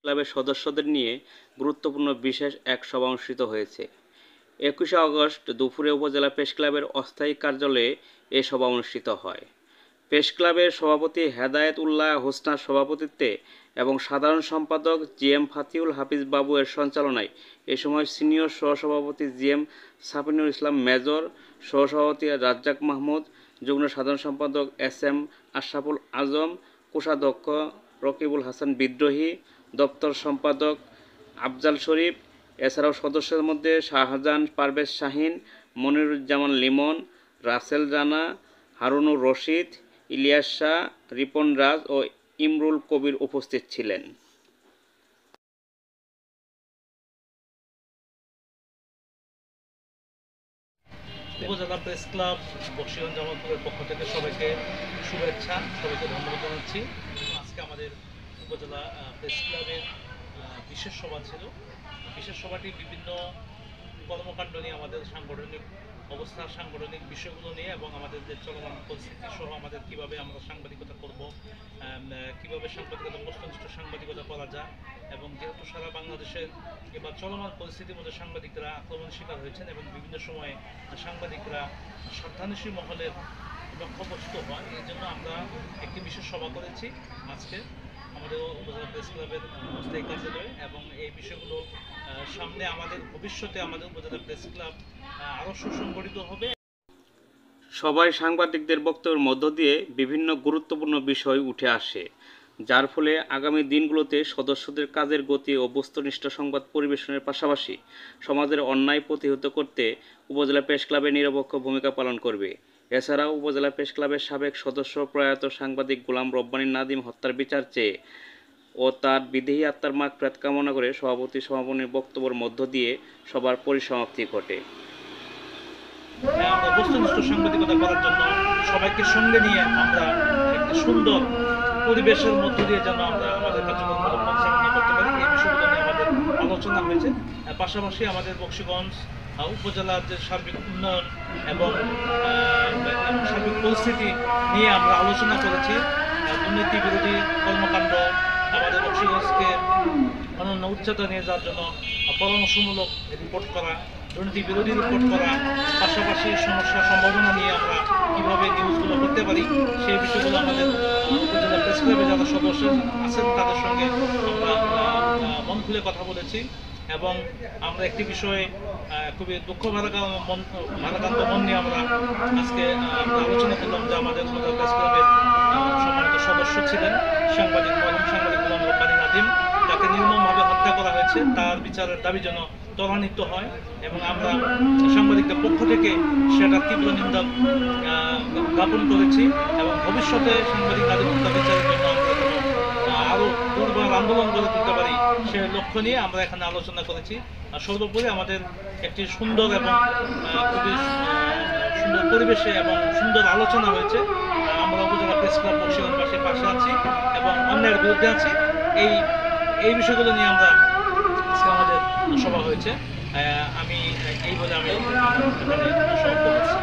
ক্লাবের সদস্যদের নিয়ে গুরুত্বপূর্ণ বিশেষ এক সভা অনুষ্ঠিত হয়েছে। 21শে আগস্ট দুপুরে উপজেলা প্রেস ক্লাবের অস্থায়ী কার্যালয়ে এ সভা অনুষ্ঠিত হয়। প্রেস ক্লাবের সভাপতি হেদায়েত উল্লাহ হোসনার সভাপতিত্বে এবং সাধারণ সম্পাদক জিএম ফাতিউল হাফিজ বাবু এর সঞ্চালনায় এ সময় সিনিয়র সহসভাপতি জিএম সাফিনুল ইসলাম মেজর, সহসভাপতি রাজ্জাক মাহমুদ, যুগ্ম সাধারণ সম্পাদক এসএম আশরাফুল আজম, কোষাধ্যক্ষ রকিবুল হাসান বিদ্রোহী, দপ্তর সম্পাদক আফজাল শরীফ, এছাড়াও সদস্যদের মধ্যে শাহজাহান পারভেজ শাহিন, মনিরুজ্জামান লিমন, রাসেল রানা, হারুনুর রশিদ, ইলিয়াস শাহ, রিপন রাজ ও ইমরুল কবির উপস্থিত ছিলেন। উপজেলা প্রেস ক্লাব বক্সিগঞ্জ জামালপুরের পক্ষ থেকে সবাইকে শুভেচ্ছা, সবাইকে ধন্যবাদ জানাচ্ছি। আজকে আমাদের উপজেলা প্রেস ক্লাবের বিশেষ সভা ছিল। বিশেষ সভাটি বিভিন্ন কর্মকাণ্ড নিয়ে, আমাদের সাংগঠনিক অবস্থা, সাংগঠনিক বিষয়গুলো নিয়ে এবং আমাদের যে চলমান পরিস্থিতি সহ আমাদের কীভাবে আমরা সাংবাদিকতা করব, কীভাবে সাংবাদিকতা বস্তুনিষ্ঠ সাংবাদিকতা করা যায়, এবং যেহেতু সারা বাংলাদেশের এবার চলমান পরিস্থিতির মধ্যে সাংবাদিকরা আক্রমণের শিকার হয়েছেন এবং বিভিন্ন সময়ে সাংবাদিকরা স্বার্থান্বেষী মহলের লক্ষ্যবস্তু হয়, এই জন্য আমরা একটি বিশেষ সভা করেছি আজকে আমাদের উপজেলা প্রেস ক্লাবের অস্থায়ী কার্যালয়ে। এবং এই বিষয়গুলো সামনে আমাদের ভবিষ্যতে আমাদের উপজেলা প্রেস ক্লাব আরও সুসংগঠিত হবে। সবাই সাংবাদিকদের বক্তব্যের মধ্য দিয়ে বিভিন্ন গুরুত্বপূর্ণ বিষয় উঠে আসে, যার ফলে আগামী দিনগুলোতে সদস্যদের কাজের গতি ও বস্তুনিষ্ঠ সংবাদ পরিবেশনের পাশাপাশি সমাজের অন্যায় প্রতিহত করতে উপজেলা প্রেস ক্লাবের নিরপেক্ষ ভূমিকা পালন করবে। এছাড়াও উপজেলা প্রেস ক্লাবের সাবেক সদস্য প্রয়াত সাংবাদিক গোলাম রব্বানী নাদিম হত্যার বিচার চেয়ে ও তার বিদেহী আত্মার মাগফিরাত কামনা করে সভাপতি সমাপনীর বক্তব্যের মধ্য দিয়ে সবার পরিসমাপ্তি ঘটে। আমরা বস্তুনিষ্ঠ সাংবাদিকতা করার জন্য সবাইকে সঙ্গে নিয়ে আমরা একটি সুন্দর পরিবেশের মধ্য দিয়ে যেন আমরা আমাদের কার্যক্রমগুলো পরিচালনা করতে পারি, এই বিষয়গুলো নিয়ে আমাদের আলোচনা হয়েছে। পাশাপাশি আমাদের বক্সিগঞ্জ উপজেলার যে সার্বিক উন্নয়ন এবং সার্বিক পরিস্থিতি নিয়ে আমরা আলোচনা করেছি। দুর্নীতি বিরোধী কর্মকাণ্ড, আমাদের বক্সিগঞ্জকে অনন্য উচ্চতা নিয়ে যাওয়ার জন্য পরামর্শমূলক রিপোর্ট করা, দুর্নীতি বিরোধী রিপোর্ট করা, পাশাপাশি সমস্যা সম্ভাবনা নিয়ে আমরা কীভাবে নিউজগুলো করতে পারি, সেই বিষয়গুলো আমাদের উপজেলা প্রেস ক্লাবে যারা সদস্য আছেন তাদের সঙ্গে আমরা মন খুলে কথা বলেছি। এবং আমরা একটি বিষয়ে খুবই দুঃখ ভারাক্রান্ত মন নিয়ে আমরা আজকে আলোচনা করলাম যে আমাদের উপজেলা প্রেস ক্লাবের সম্মানিত সদস্য ছিলেন সাংবাদিক গোলাম রব্বানী নাদিম, তাকে নির্মমভাবে হত্যা করা হয়েছে। তার বিচারের দাবি যেন ত্বরান্বিত হয় এবং আমরা সাংবাদিকদের পক্ষ থেকে সেটা তীব্র নিন্দা জ্ঞাপন করেছি এবং ভবিষ্যতে সাংবাদিক নাদিম হত্যা বিচারের জন্য আমরা আরও দুর্বার আন্দোলন গড়ে তুলতে পারি সে লক্ষ্য নিয়ে আমরা এখানে আলোচনা করেছি। সর্বোপরি আমাদের একটি সুন্দর এবং খুবই সুন্দর পরিবেশে এবং সুন্দর আলোচনা হয়েছে। আমরা উপজেলা প্রেস ক্লাব বক্সিগঞ্জবাসীর পাশে আছি এবং অন্যায়ের বিরুদ্ধে আছি, এই বিষয়গুলো নিয়ে আমরা আজকে আমাদের সভা হয়েছে। আমি এই বলে আমি সমাপ্ত করছি।